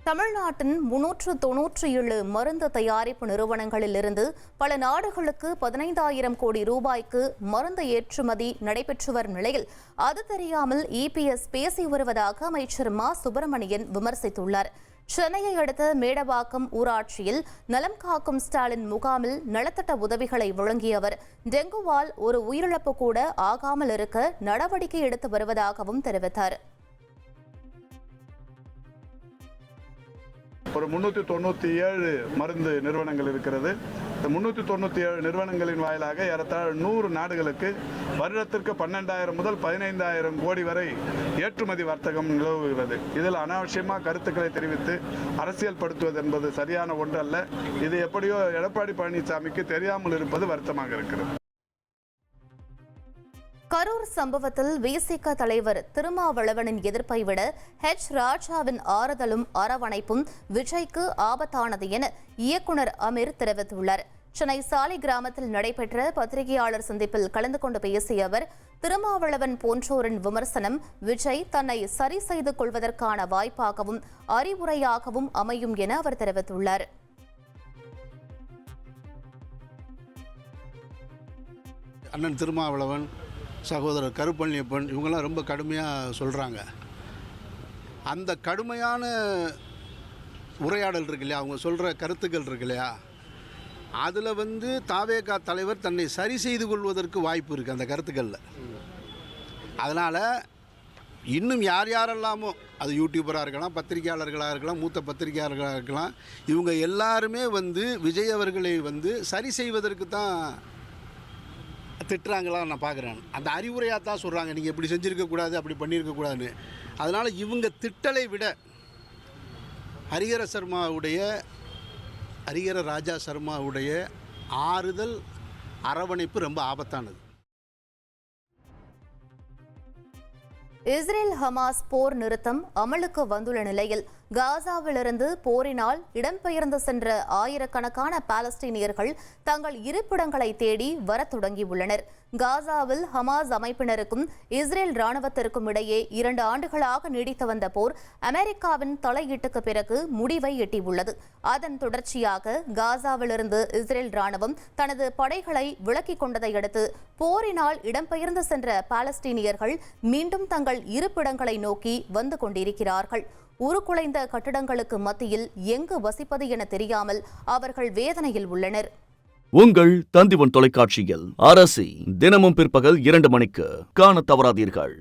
தமிழ்நாட்டின் 397 மருந்து தயாரிப்பு நிறுவனங்களிலிருந்து பல நாடுகளுக்கு 15,000 கோடி ரூபாய்க்கு மருந்து ஏற்றுமதி நடைபெற்று வரும் நிலையில் அது தெரியாமல் இபிஎஸ் பேசி வருவதாக அமைச்சர் மா சுப்பிரமணியன் விமர்சித்துள்ளார். சென்னையை அடுத்த மேடவாக்கம் ஊராட்சியில் நலம் காக்கும் ஸ்டாலின் முகாமில் நலத்திட்ட உதவிகளை வழங்கிய அவர் டெங்குவால் ஒரு உயிரிழப்பு கூட ஆகாமல் இருக்க நடவடிக்கை எடுத்து வருவதாகவும் தெரிவித்தார். ஒரு 397 மருந்து நிறுவனங்கள் இருக்கிறது. இந்த 397 நிறுவனங்களின் வாயிலாக ஏறத்தாழ 100 நாடுகளுக்கு வருடத்திற்கு 12,000 முதல் 15,000 கோடி வரை ஏற்றுமதி வர்த்தகம் நிலவுகிறது. இதில் அனாவசியமாக கருத்துக்களை தெரிவித்து அரசியல் படுத்துவது என்பது சரியான ஒன்றல்ல. இது எப்படியோ எடப்பாடி பழனிசாமிக்கு தெரியாமல் இருப்பது வருத்தமாக இருக்கிறது. கரூர் சம்பவத்தில் விசிக தலைவர் திருமாவளவனின் எதிர்ப்பை விட ராஜாவின் ஆறுதலும் அரவணைப்பும் விஜய்க்கு ஆபத்தானது என இயக்குநர் அமீர் தெரிவித்துள்ளார். சென்னை சாலை கிராமத்தில் நடைபெற்ற பத்திரிகையாளர் சந்திப்பில் கலந்து கொண்டு பேசிய அவர், திருமாவளவன் போன்றோரின் விமர்சனம் விஜய் தன்னை சரி செய்து கொள்வதற்கான வாய்ப்பாகவும் அறிவுரையாகவும் அமையும் என அவர் தெரிவித்துள்ளார். அண்ணன் திருமாவளவன், சகோதரர் கருப்பழனியப்பன் இவங்கெல்லாம் ரொம்ப கடுமையாக சொல்கிறாங்க. அந்த கடுமையான உரையாடல் இருக்கு இல்லையா, அவங்க சொல்கிற கருத்துக்கள் இருக்கு இல்லையா, அதில் தாவேகா தலைவர் தன்னை சரி செய்து கொள்வதற்கு வாய்ப்பு இருக்குது அந்த கருத்துக்களில். அதனால் இன்னும் யார் யாரெல்லாமோ, அது யூடியூபராக இருக்கலாம், பத்திரிகையாளர்களாக இருக்கலாம், மூத்த பத்திரிகையாளர்களாக இருக்கலாம், இவங்க எல்லாருமே விஜய் அவர்களை சரி செய்வதற்கு தான் திட்டுறாங்களா நான் பார்க்குறேன். அந்த அறிவுரையாக தான் சொல்கிறாங்க, நீங்கள் இப்படி செஞ்சுருக்கக்கூடாது, அப்படி பண்ணியிருக்கக்கூடாதுன்னு. அதனால் இவங்க திட்டலை விட ஹரிஹர ராஜா சர்மாவுடைய ஆறுதல் அரவணைப்பு ரொம்ப ஆபத்தானது. இஸ்ரேல் ஹமாஸ் போர் நிறுத்தம் அமலுக்கு வந்துள்ள நிலையில் காசாவிலிருந்து போரினால் இடம்பெயர்ந்து சென்ற ஆயிரக்கணக்கான பாலஸ்தீனியர்கள் தங்கள் இருப்பிடங்களை தேடி வரத் தொடங்கியுள்ளனர். காசாவில் ஹமாஸ் அமைப்பினருக்கும் இஸ்ரேல் ராணுவத்திற்கும் இடையே 2 ஆண்டுகளாக நீடித்து வந்த போர் அமெரிக்காவின் தலையீட்டுக்கு பிறகு முடிவை எட்டியுள்ளது. அதன் தொடர்ச்சியாக காசாவிலிருந்து இஸ்ரேல் ராணுவம் தனது படைகளை விலக்கிக் கொண்டதை அடுத்து போரினால் இடம்பெயர்ந்து சென்ற பாலஸ்தீனியர்கள் மீண்டும் தங்கள் இருப்பிடங்களை நோக்கி வந்து கொண்டிருக்கிறார்கள். உருக்குலைந்த கட்டிடங்களுக்கு மத்தியில் எங்கு வசிப்பது என தெரியாமல் அவர்கள் வேதனையில் உள்ளனர். உங்கள் தந்திவன் தொலைக்காட்சியில் அரசி தினமும் பிற்பகல் 2 மணிக்கு காணத் தவறாதீர்கள்.